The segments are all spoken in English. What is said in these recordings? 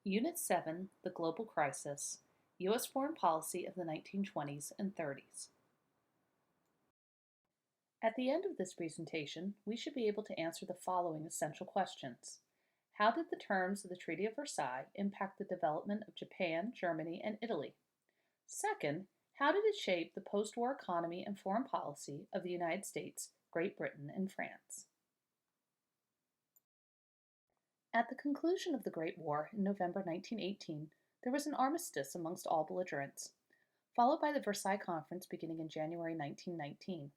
Unit 7, The Global Crisis, U.S. Foreign Policy of the 1920s and 30s. At the end of this presentation, we should be able to answer the following essential questions. How did the terms of the Treaty of Versailles impact the development of Japan, Germany, and Italy? Second, how did it shape the post-war economy and foreign policy of the United States, Great Britain, and France? At the conclusion of the Great War in November 1918, there was an armistice amongst all belligerents, followed by the Versailles Conference beginning in January 1919.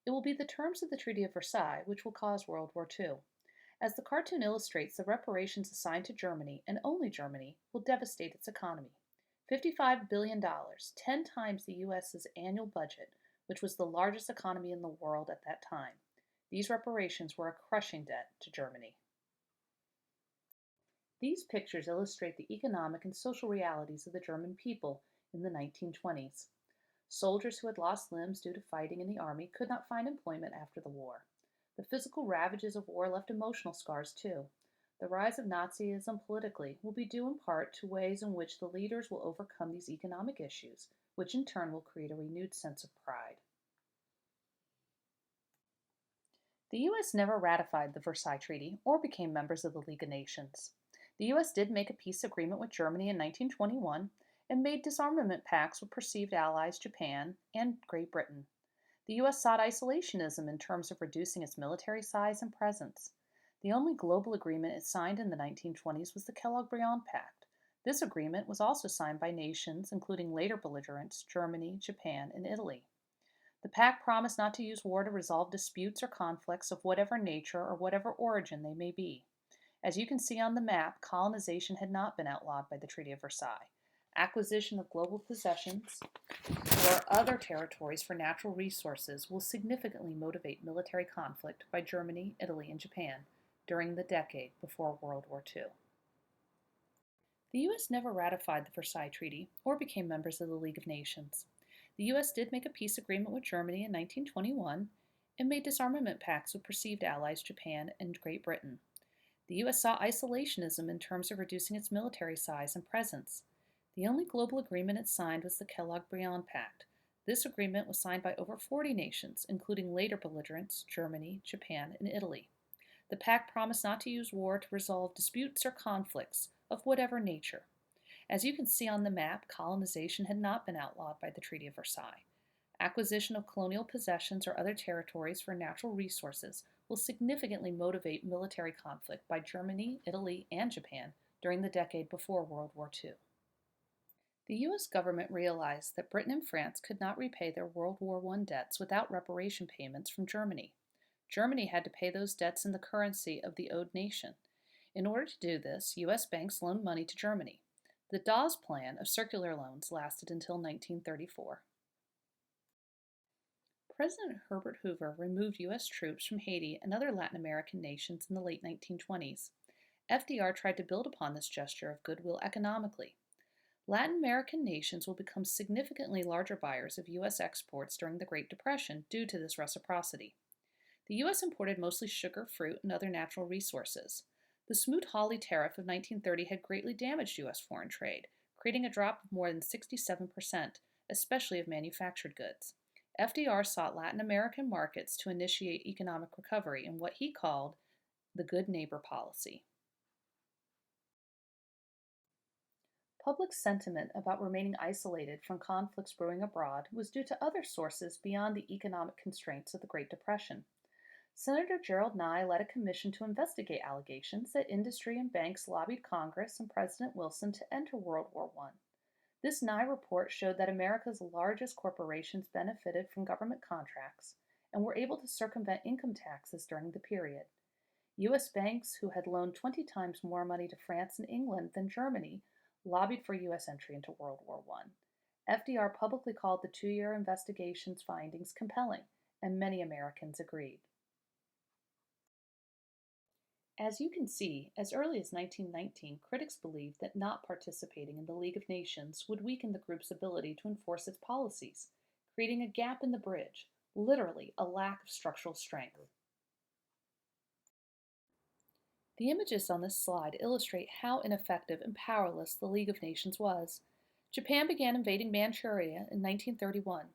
It will be the terms of the Treaty of Versailles which will cause World War II. As the cartoon illustrates, the reparations assigned to Germany, and only Germany, will devastate its economy. $55 billion, 10 times the U.S.'s annual budget, which was the largest economy in the world at that time. These reparations were a crushing debt to Germany. These pictures illustrate the economic and social realities of the German people in the 1920s. Soldiers who had lost limbs due to fighting in the army could not find employment after the war. The physical ravages of war left emotional scars too. The rise of Nazism politically will be due in part to ways in which the leaders will overcome these economic issues, which in turn will create a renewed sense of pride. The U.S. never ratified the Versailles Treaty or became members of the League of Nations. The U.S. did make a peace agreement with Germany in 1921 and made disarmament pacts with perceived allies Japan and Great Britain. The U.S. sought isolationism in terms of reducing its military size and presence. The only global agreement it signed in the 1920s was the Kellogg-Briand Pact. This agreement was also signed by nations, including later belligerents, Germany, Japan, and Italy. The pact promised not to use war to resolve disputes or conflicts of whatever nature or whatever origin they may be. As you can see on the map, colonization had not been outlawed by the Treaty of Versailles. Acquisition of global possessions or other territories for natural resources will significantly motivate military conflict by Germany, Italy, and Japan during the decade before World War II. The U.S. never ratified the Versailles Treaty or became members of the League of Nations. The U.S. did make a peace agreement with Germany in 1921 and made disarmament pacts with perceived allies Japan and Great Britain. The U.S. saw isolationism in terms of reducing its military size and presence. The only global agreement it signed was the Kellogg-Briand Pact. This agreement was signed by over 40 nations, including later belligerents, Germany, Japan, and Italy. The pact promised not to use war to resolve disputes or conflicts of whatever nature. As you can see on the map, colonization had not been outlawed by the Treaty of Versailles. Acquisition of colonial possessions or other territories for natural resources will significantly motivate military conflict by Germany, Italy, and Japan during the decade before World War II. The U.S. government realized that Britain and France could not repay their World War I debts without reparation payments from Germany. Germany had to pay those debts in the currency of the owed nation. In order to do this, U.S. banks loaned money to Germany. The Dawes Plan of circular loans lasted until 1934. President Herbert Hoover removed U.S. troops from Haiti and other Latin American nations in the late 1920s. FDR tried to build upon this gesture of goodwill economically. Latin American nations will become significantly larger buyers of U.S. exports during the Great Depression due to this reciprocity. The U.S. imported mostly sugar, fruit, and other natural resources. The Smoot-Hawley Tariff of 1930 had greatly damaged U.S. foreign trade, creating a drop of more than 67%, especially of manufactured goods. FDR sought Latin American markets to initiate economic recovery in what he called the good neighbor policy. Public sentiment about remaining isolated from conflicts brewing abroad was due to other sources beyond the economic constraints of the Great Depression. Senator Gerald Nye led a commission to investigate allegations that industry and banks lobbied Congress and President Wilson to enter World War I. This Nye report showed that America's largest corporations benefited from government contracts and were able to circumvent income taxes during the period. U.S. banks, who had loaned 20 times more money to France and England than Germany, lobbied for U.S. entry into World War I. FDR publicly called the two-year investigation's findings compelling, and many Americans agreed. As you can see, as early as 1919, critics believed that not participating in the League of Nations would weaken the group's ability to enforce its policies, creating a gap in the bridge, literally a lack of structural strength. The images on this slide illustrate how ineffective and powerless the League of Nations was. Japan began invading Manchuria in 1931.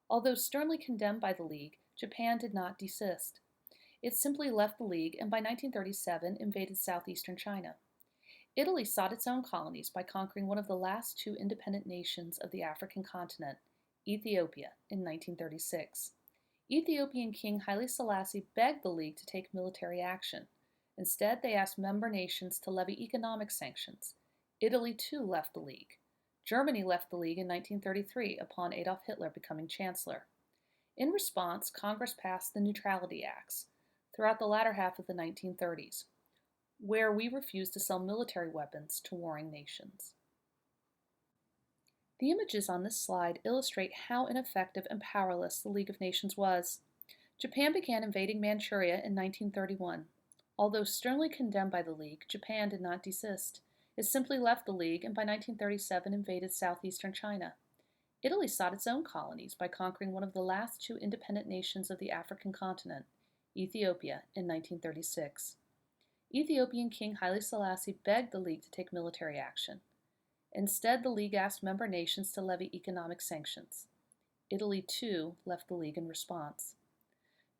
Although sternly condemned by the League, Japan did not desist. It simply left the League and by 1937 invaded southeastern China. Italy sought its own colonies by conquering one of the last two independent nations of the African continent, Ethiopia, in 1936. Ethiopian King Haile Selassie begged the League to take military action. Instead, they asked member nations to levy economic sanctions. Italy too left the League. Germany left the League in 1933 upon Adolf Hitler becoming Chancellor. In response, Congress passed the Neutrality Acts throughout the latter half of the 1930s, where we refused to sell military weapons to warring nations. The images on this slide illustrate how ineffective and powerless the League of Nations was. Japan began invading Manchuria in 1931. Although sternly condemned by the League, Japan did not desist. It simply left the League and by 1937 invaded southeastern China. Italy sought its own colonies by conquering one of the last two independent nations of the African continent, Ethiopia, in 1936. Ethiopian King Haile Selassie begged the League to take military action. Instead, the League asked member nations to levy economic sanctions. Italy, too, left the League in response.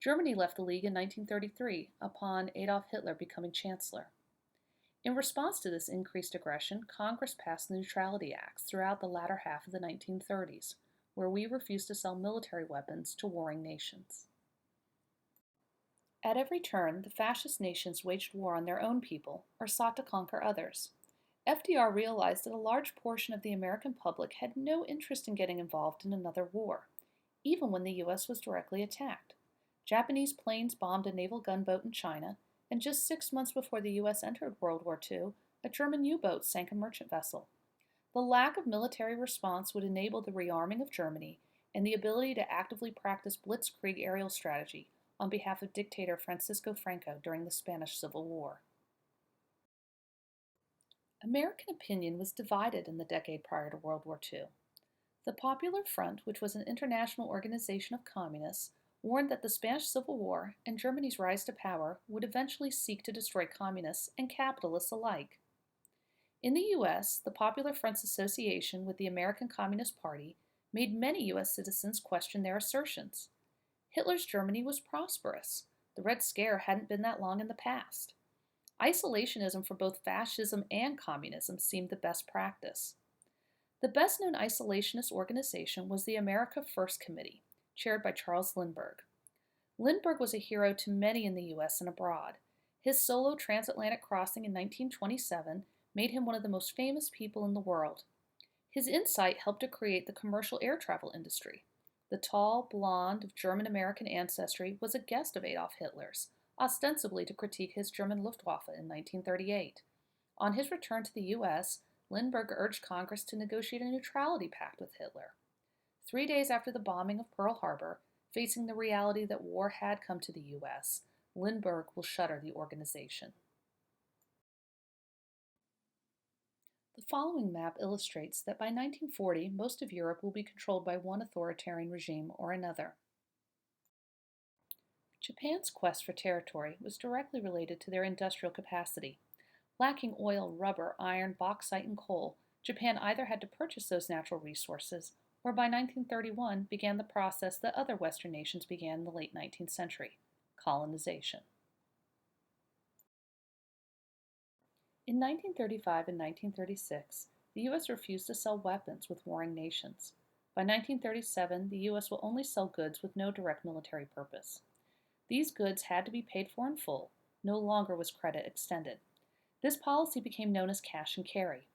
Germany left the League in 1933 upon Adolf Hitler becoming Chancellor. In response to this increased aggression, Congress passed the Neutrality Acts throughout the latter half of the 1930s, where we refused to sell military weapons to warring nations. At every turn, the fascist nations waged war on their own people or sought to conquer others. FDR realized that a large portion of the American public had no interest in getting involved in another war, even when the U.S. was directly attacked. Japanese planes bombed a naval gunboat in China, and just 6 months before the U.S. entered World War II, a German U-boat sank a merchant vessel. The lack of military response would enable the rearming of Germany and the ability to actively practice blitzkrieg aerial strategy on behalf of dictator Francisco Franco during the Spanish Civil War. American opinion was divided in the decade prior to World War II. The Popular Front, which was an international organization of communists, warned that the Spanish Civil War and Germany's rise to power would eventually seek to destroy communists and capitalists alike. In the U.S., the Popular Front's association with the American Communist Party made many U.S. citizens question their assertions. Hitler's Germany was prosperous. The Red Scare hadn't been that long in the past. Isolationism for both fascism and communism seemed the best practice. The best-known isolationist organization was the America First Committee, chaired by Charles Lindbergh. Lindbergh was a hero to many in the U.S. and abroad. His solo transatlantic crossing in 1927 made him one of the most famous people in the world. His insight helped to create the commercial air travel industry. The tall, blonde, of German-American ancestry was a guest of Adolf Hitler's, ostensibly to critique his German Luftwaffe in 1938. On his return to the U.S., Lindbergh urged Congress to negotiate a neutrality pact with Hitler. 3 days after the bombing of Pearl Harbor, facing the reality that war had come to the U.S., Lindbergh will shutter the organization. The following map illustrates that by 1940, most of Europe will be controlled by one authoritarian regime or another. Japan's quest for territory was directly related to their industrial capacity. Lacking oil, rubber, iron, bauxite, and coal, Japan either had to purchase those natural resources or by 1931 began the process that other Western nations began in the late 19th century, colonization. In 1935 and 1936, the U.S. refused to sell weapons with warring nations. By 1937, the U.S. will only sell goods with no direct military purpose. These goods had to be paid for in full, no longer was credit extended. This policy became known as cash and carry.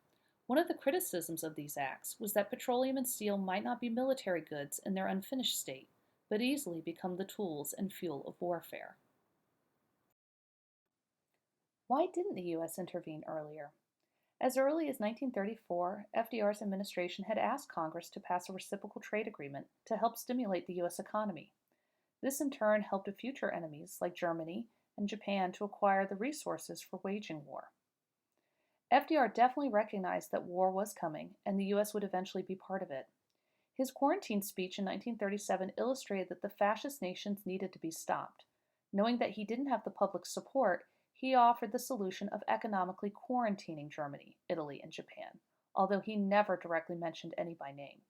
One of the criticisms of these acts was that petroleum and steel might not be military goods in their unfinished state, but easily become the tools and fuel of warfare. Why didn't the U.S. intervene earlier? As early as 1934, FDR's administration had asked Congress to pass a reciprocal trade agreement to help stimulate the U.S. economy. This in turn helped future enemies like Germany and Japan to acquire the resources for waging war. FDR definitely recognized that war was coming and the U.S. would eventually be part of it. His quarantine speech in 1937 illustrated that the fascist nations needed to be stopped. Knowing that he didn't have the public's support, He offered the solution of economically quarantining Germany, Italy, and Japan, although he never directly mentioned any by name.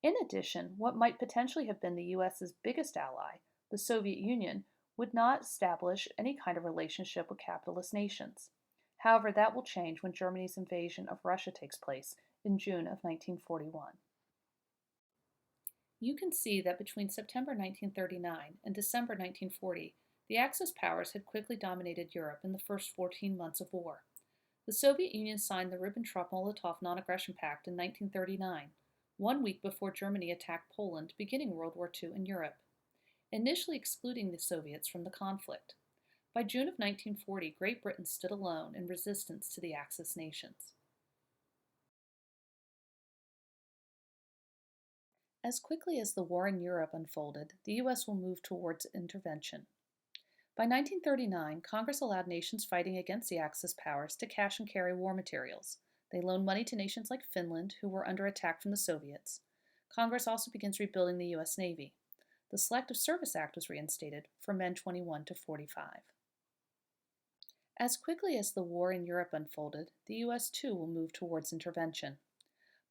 In addition, what might potentially have been the US's biggest ally, the Soviet Union, would not establish any kind of relationship with capitalist nations. However, that will change when Germany's invasion of Russia takes place in June of 1941. You can see that between September 1939 and December 1940, the Axis powers had quickly dominated Europe in the first 14 months of war. The Soviet Union signed the Ribbentrop-Molotov Non-Aggression Pact in 1939, 1 week before Germany attacked Poland, beginning World War II in Europe, initially excluding the Soviets from the conflict. By June of 1940, Great Britain stood alone in resistance to the Axis nations. As quickly as the war in Europe unfolded, the U.S. will move towards intervention. By 1939, Congress allowed nations fighting against the Axis powers to cash and carry war materials. They loaned money to nations like Finland, who were under attack from the Soviets. Congress also begins rebuilding the U.S. Navy. The Selective Service Act was reinstated for men 21 to 45. As quickly as the war in Europe unfolded, the U.S. too will move towards intervention.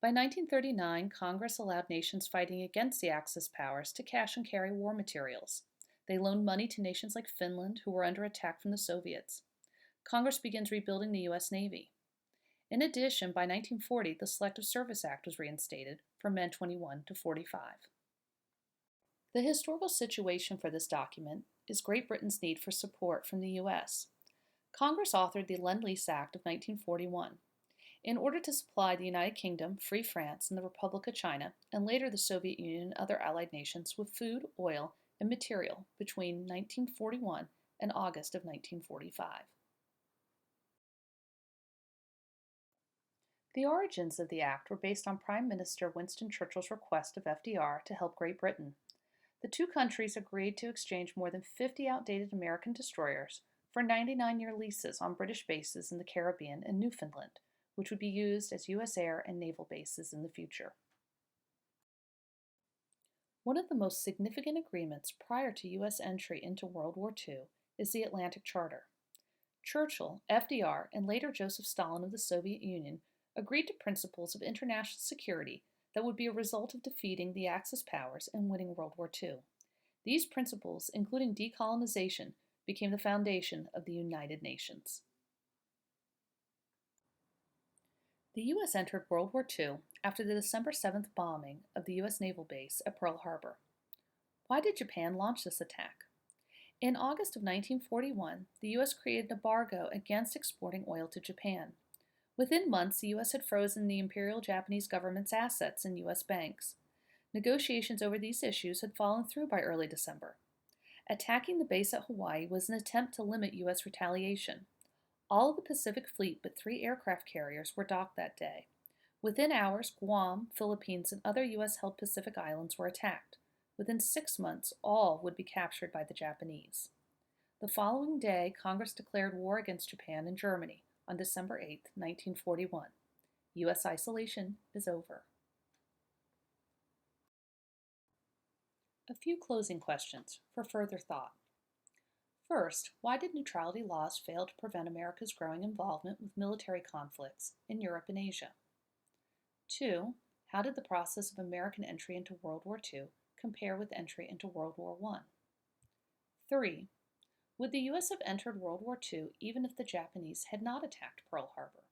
By 1939, Congress allowed nations fighting against the Axis powers to cash and carry war materials. They loaned money to nations like Finland, who were under attack from the Soviets. Congress begins rebuilding the U.S. Navy. In addition, by 1940, the Selective Service Act was reinstated for men 21 to 45. The historical situation for this document is Great Britain's need for support from the U.S. Congress authored the Lend-Lease Act of 1941 in order to supply the United Kingdom, Free France, and the Republic of China, and later the Soviet Union and other allied nations with food, oil, and material between 1941 and August of 1945. The origins of the act were based on Prime Minister Winston Churchill's request of FDR to help Great Britain. The two countries agreed to exchange more than 50 outdated American destroyers for 99-year leases on British bases in the Caribbean and Newfoundland, which would be used as U.S. air and naval bases in the future. One of the most significant agreements prior to U.S. entry into World War II is the Atlantic Charter. Churchill, FDR, and later Joseph Stalin of the Soviet Union agreed to principles of international security that would be a result of defeating the Axis powers and winning World War II. These principles, including decolonization, became the foundation of the United Nations. The U.S. entered World War II after the December 7th bombing of the U.S. naval base at Pearl Harbor. Why did Japan launch this attack? In August of 1941, the U.S. created an embargo against exporting oil to Japan. Within months, the U.S. had frozen the Imperial Japanese government's assets in U.S. banks. Negotiations over these issues had fallen through by early December. Attacking the base at Hawaii was an attempt to limit U.S. retaliation. All of the Pacific Fleet but 3 aircraft carriers were docked that day. Within hours, Guam, Philippines, and other U.S.-held Pacific islands were attacked. Within 6 months, all would be captured by the Japanese. The following day, Congress declared war against Japan and Germany on December 8, 1941. U.S. isolation is over. A few closing questions for further thought. First, why did neutrality laws fail to prevent America's growing involvement with military conflicts in Europe and Asia? 2. How did the process of American entry into World War II compare with entry into World War I? 3. Would the U.S. have entered World War II even if the Japanese had not attacked Pearl Harbor?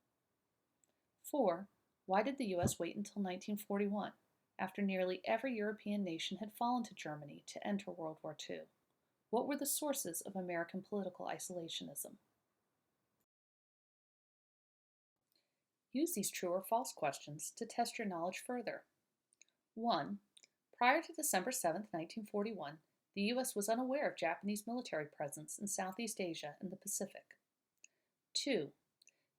4. Why did the U.S. wait until 1941, after nearly every European nation had fallen to Germany, to enter World War II? What were the sources of American political isolationism? Use these true or false questions to test your knowledge further. 1. Prior to December 7, 1941, the U.S. was unaware of Japanese military presence in Southeast Asia and the Pacific. 2.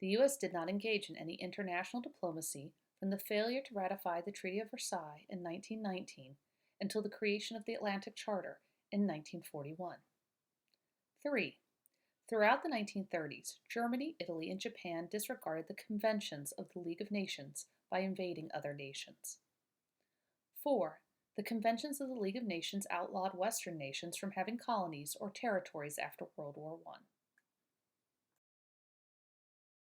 The U.S. did not engage in any international diplomacy from the failure to ratify the Treaty of Versailles in 1919 until the creation of the Atlantic Charter in 1941. 3. Throughout the 1930s, Germany, Italy, and Japan disregarded the conventions of the League of Nations by invading other nations. 4. The conventions of the League of Nations outlawed Western nations from having colonies or territories after World War I.